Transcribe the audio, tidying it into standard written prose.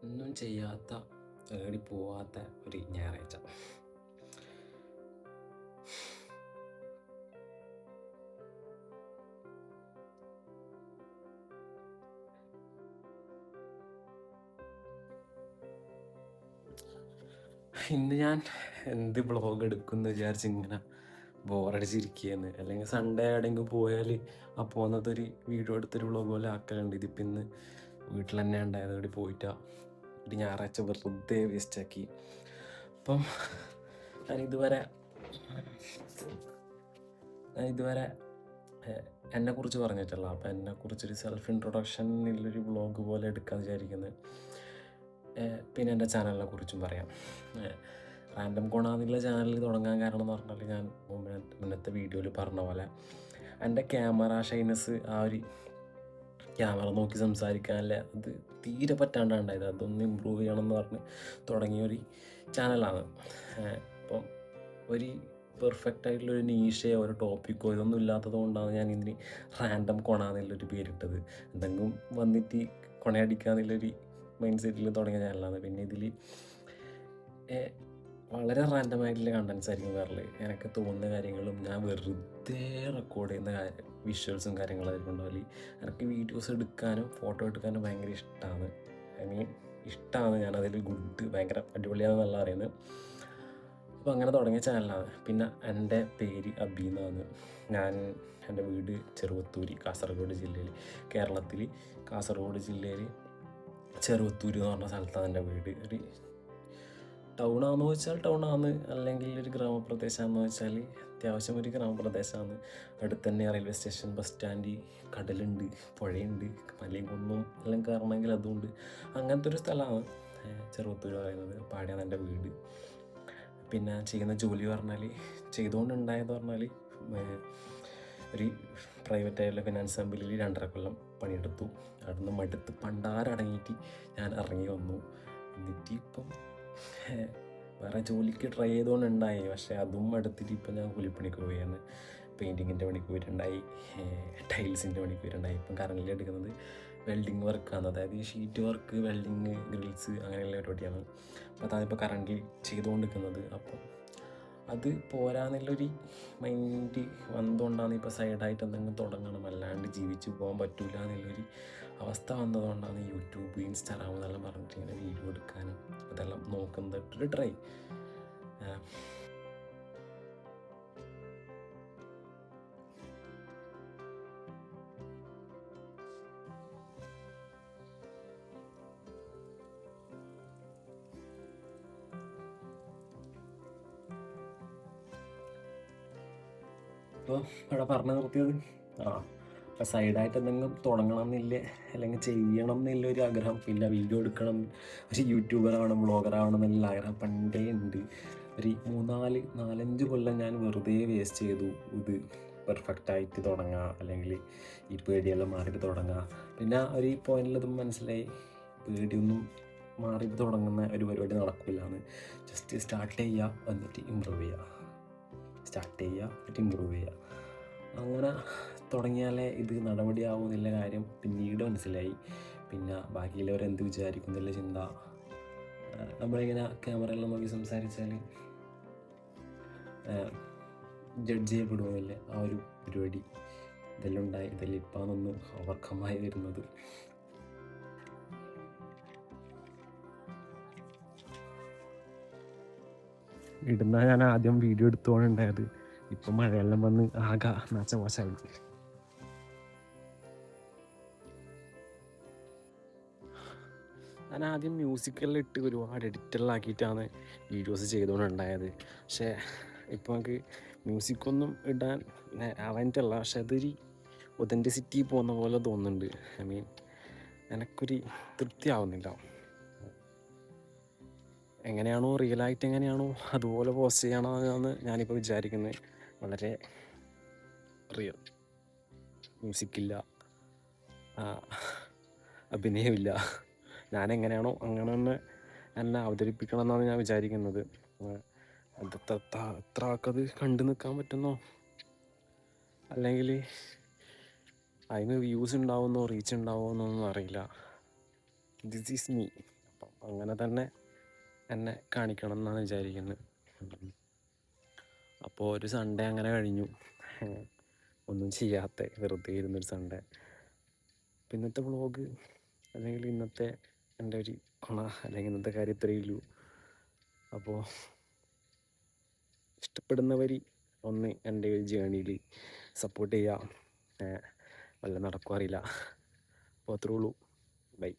ഒന്നും ചെയ്യാത്ത ഏടി പോവാത്ത ഒരു ഞായറാഴ്ച. ഇന്ന് ഞാൻ എന്ത് ബ്ലോഗ് എടുക്കുമെന്ന് വിചാരിച്ച് ഇങ്ങനെ ബോറടിച്ചിരിക്കുകയെന്ന്. അല്ലെങ്കിൽ സൺഡേ എവിടെയെങ്കിലും പോയാൽ ആ പോകുന്നതൊരു വീഡിയോ എടുത്തൊരു വ്ളോഗ് പോലെ ആക്കലുണ്ട്. ഇതിപ്പോൾ ഇന്ന് വീട്ടിൽ തന്നെ ഉണ്ടായത് ഇവിടെ പോയിട്ടാ ഒരു ഞായറാഴ്ച വെറുതെ വേസ്റ്റാക്കി. അപ്പം ഞാനിതുവരെ എന്നെക്കുറിച്ച് പറഞ്ഞിട്ടല്ല. അപ്പം എന്നെക്കുറിച്ചൊരു സെൽഫ് ഇൻട്രൊഡക്ഷനിലൊരു വ്ളോഗ് പോലെ എടുക്കാമെന്ന് വിചാരിക്കുന്നത്. പിന്നെ എൻ്റെ ചാനലിനെ കുറിച്ചും പറയാം. റാൻഡം കോണാന്നുള്ള ചാനൽ തുടങ്ങാൻ കാരണം എന്ന് പറഞ്ഞാൽ ഞാൻ മുന്നത്തെ വീഡിയോയിൽ പറഞ്ഞ പോലെ എൻ്റെ ക്യാമറ ഷൈനസ്, ആ ഒരു ക്യാമറ നോക്കി സംസാരിക്കാനല്ലേ അത് തീരെ പറ്റാണ്ടാണ്ടായത്. അതൊന്ന് ഇമ്പ്രൂവ് ചെയ്യണമെന്ന് പറഞ്ഞ് തുടങ്ങിയൊരു ചാനലാണ്. അപ്പം ഒരു പെർഫെക്റ്റ് ആയിട്ടുള്ളൊരു നീഷയോ ഒരു ടോപ്പിക്കോ ഇതൊന്നും ഇല്ലാത്തത് കൊണ്ടാണ് ഞാൻ ഇതിന് റാൻഡം കൊണാന്നുള്ളൊരു പേരിട്ടത്. എന്തെങ്കിലും വന്നിട്ട് കൊണയടിക്കാന്നുള്ളൊരു മൈൻഡ് സെറ്റിൽ തുടങ്ങിയ ചാനലാണ്. പിന്നെ ഇതിൽ വളരെ റാൻഡമായിട്ടുള്ള കണ്ടൻസ് ആയിരിക്കും വരല്. എനിക്ക് തോന്നുന്ന കാര്യങ്ങളും ഞാൻ വെറുതെ റെക്കോർഡ് ചെയ്യുന്ന വിഷ്വൽസും കാര്യങ്ങളായിരിക്കും ഉണ്ടാവില്ല. എനിക്ക് വീഡിയോസ് എടുക്കാനും ഫോട്ടോ എടുക്കാനും ഭയങ്കര ഇഷ്ടമാണ്. ഇഷ്ടമാണ്. ഞാനതിൽ ഭയങ്കര അടിപൊളിയാണെന്നല്ല അറിയുന്നത്. അപ്പോൾ അങ്ങനെ തുടങ്ങിയ ചാനലാണ്. പിന്നെ എൻ്റെ പേര് അബി എന്നാണ്. എൻ്റെ വീട് ചെറുവത്തൂര്, കാസർഗോഡ് ജില്ലയിൽ, കേരളത്തിൽ കാസർഗോഡ് ജില്ലയിൽ ചെറുവത്തൂര് എന്ന് പറഞ്ഞ സ്ഥലത്താണ് എൻ്റെ വീട്. ഒരു ടൗണാണെന്ന് വെച്ചാൽ ടൗണാണ്, അല്ലെങ്കിൽ ഒരു ഗ്രാമപ്രദേശമാണെന്ന് വെച്ചാൽ അത്യാവശ്യം ഒരു ഗ്രാമപ്രദേശമാണ്. അടുത്ത് തന്നെ റെയിൽവേ സ്റ്റേഷൻ, ബസ് സ്റ്റാൻഡ്, കടലുണ്ട്, പുഴയുണ്ട്, മലയും കുന്നും എല്ലാം കയറണമെങ്കിൽ അതുകൊണ്ട് അങ്ങനത്തെ ഒരു സ്ഥലമാണ് ചെറുവത്തൂർ പറയുന്നത്. അപ്പോൾ അവിടെയാണ് എൻ്റെ വീട്. പിന്നെ ചെയ്യുന്ന ജോലി ചെയ്തുകൊണ്ടുണ്ടായത് പറഞ്ഞാൽ ഒരു പ്രൈവറ്റായിട്ടുള്ള ഫിനാൻസ് കമ്പനിയിൽ 2.5 കൊല്ലം പണിയെടുത്തു. അവിടെ നിന്ന് മടുത്ത് പണ്ടാരടങ്ങിയിട്ട് ഞാൻ ഇറങ്ങി വന്നു. എന്നിട്ട് ഇപ്പം വേറെ ജോലിക്ക് ട്രൈ ചെയ്തുകൊണ്ടുണ്ടായി. പക്ഷേ അതും എടുത്തിട്ട് ഇപ്പം ഞാൻ കൂലിപ്പണിക്ക് പോയാണ്. പെയിൻറ്റിങ്ങിൻ്റെ പണിക്ക് പോയിട്ടുണ്ടായി, ടൈൽസിൻ്റെ പണിക്ക് പോയിട്ടുണ്ടായി. ഇപ്പം കറൻറ്റ്ലി എടുക്കുന്നത് വെൽഡിങ് വർക്കാണ്. അതായത് ഈ ഷീറ്റ് വർക്ക്, വെൽഡിങ്, ഗ്രിൽസ് അങ്ങനെയുള്ള പരിപാടിയാണ്. അപ്പോൾ അതാണിപ്പോൾ കറൻറ്റ്ലി ചെയ്തുകൊണ്ടിരിക്കുന്നത്. അപ്പം അത് പോരാന്നുള്ളൊരു മൈൻഡ് വന്നതുകൊണ്ടാണ് ഇപ്പോൾ സൈഡായിട്ട് എന്തെങ്കിലും തുടങ്ങണം, അല്ലാണ്ട് ജീവിച്ചു പോകാൻ പറ്റില്ല എന്നുള്ളൊരു അവസ്ഥ വന്നതുകൊണ്ടാണ് യൂട്യൂബ്, ഇൻസ്റ്റാഗ്രാം എന്നെല്ലാം പറഞ്ഞിട്ട് ഇങ്ങനെ വീഡിയോ എടുക്കാനും അതെല്ലാം നോക്കുന്നത് ഒരു ട്രൈ. ഇപ്പോൾ ഇവിടെ പറഞ്ഞു നിർത്തിയത് അപ്പോൾ സൈഡായിട്ട് എന്തെങ്കിലും തുടങ്ങണം എന്നില്ല, അല്ലെങ്കിൽ ചെയ്യണം എന്നുള്ള ഒരു ആഗ്രഹം, പിന്നെ വീഡിയോ എടുക്കണം, ഒരു യൂട്യൂബറാവണം, വ്ളോഗറാവണം എന്നുള്ള ആഗ്രഹം പണ്ടേ ഉണ്ട്. ഒരു 4-5 കൊല്ലം ഞാൻ വെറുതെ വേസ്റ്റ് ചെയ്തു. ഇത് പെർഫെക്റ്റായിട്ട് തുടങ്ങുക, അല്ലെങ്കിൽ ഈ പേടിയെല്ലാം മാറിയിട്ട് തുടങ്ങുക. പിന്നെ ഒരു പോയിന്റിലതും മനസ്സിലായി, പേടിയൊന്നും മാറിയിട്ട് തുടങ്ങുന്ന ഒരു പരിപാടി നടക്കില്ല എന്ന്. ജസ്റ്റ് സ്റ്റാർട്ട് ചെയ്യുക, എന്നിട്ട് ഇമ്പ്രൂവ് ചെയ്യുക, സ്റ്റാർട്ട് ചെയ്യുക, എന്നിട്ട് ഇമ്പ്രൂവ് ചെയ്യുക. അങ്ങനെ തുടങ്ങിയാലേ ഇത് നടപടിയാവുമെന്നുള്ള കാര്യം പിന്നീട് മനസ്സിലായി. പിന്നെ ബാക്കിയുള്ളവരെന്ത് വിചാരിക്കുന്നില്ല ചിന്ത. നമ്മളിങ്ങനെ ക്യാമറയെല്ലാം നോക്കി സംസാരിച്ചാൽ ജഡ്ജ് ചെയ്യപ്പെടുമെന്നില്ല, ആ ഒരു പരിപാടി ഇതെല്ലാം ഇപ്പാന്നൊന്ന് ഓവർകമ്മായി വരുന്നത്. ഇടുന്ന ഞാൻ ആദ്യം വീഡിയോ എടുത്തുകൊണ്ടുണ്ടായത്. ഇപ്പം മഴയെല്ലാം വന്ന് ആകെ നാശമോശമായി. ഞാൻ ആദ്യം മ്യൂസിക്കെല്ലാം ഇട്ട് ഒരുപാട് എഡിറ്റെല്ലാം ആക്കിയിട്ടാണ് വീഡിയോസ് ചെയ്തുകൊണ്ടുണ്ടായത്. പക്ഷേ ഇപ്പോൾ നമുക്ക് മ്യൂസിക്കൊന്നും ഇടാൻ ആവാനിട്ടല്ല, പക്ഷെ അതൊരു ഒതൻറ്റിസിറ്റി പോകുന്ന പോലെ തോന്നുന്നുണ്ട്. എനിക്കൊരു തൃപ്തിയാവുന്നില്ല. എങ്ങനെയാണോ റിയലായിട്ട് എങ്ങനെയാണോ അതുപോലെ പോസ്റ്റ് ചെയ്യണമെന്നാണ് ഞാനിപ്പോൾ വിചാരിക്കുന്നത്. വളരെ റിയൽ, മ്യൂസിക്കില്ല, അഭിനയമില്ല, ഞാനെങ്ങനെയാണോ അങ്ങനെ തന്നെ എന്നെ അവതരിപ്പിക്കണം എന്നാണ് ഞാൻ വിചാരിക്കുന്നത്. എത്ര ആൾക്കത് കണ്ടു നിൽക്കാൻ പറ്റുന്നോ, അല്ലെങ്കിൽ അതിന് വ്യൂസ് ഉണ്ടാവുന്നോ റീച്ച് ഉണ്ടാവുമോ എന്നൊന്നും അറിയില്ല. This is me. അപ്പം അങ്ങനെ തന്നെ എന്നെ കാണിക്കണം എന്നാണ് വിചാരിക്കുന്നത്. അപ്പോൾ ഒരു സൺഡേ അങ്ങനെ കഴിഞ്ഞു. ഒന്നും ചെയ്യാത്ത വെറുതെ ഇരുന്നൊരു സൺഡേ. അപ്പോൾ ഇന്നത്തെ വ്ളോഗ് അല്ലെങ്കിൽ ഇന്നത്തെ എൻ്റെ ഒരു അല്ലെങ്കിൽ ഇന്നത്തെ കാര്യം ഇത്രയേ ഉള്ളൂ. അപ്പോൾ ഇഷ്ടപ്പെടുന്നവർ ഒന്ന് എൻ്റെ ഒരു ജേണിയിൽ സപ്പോർട്ട് ചെയ്യുക. വല്ല നടക്കും അറിയില്ല. അപ്പോൾ അത്രേ ഉള്ളൂ. ബൈ.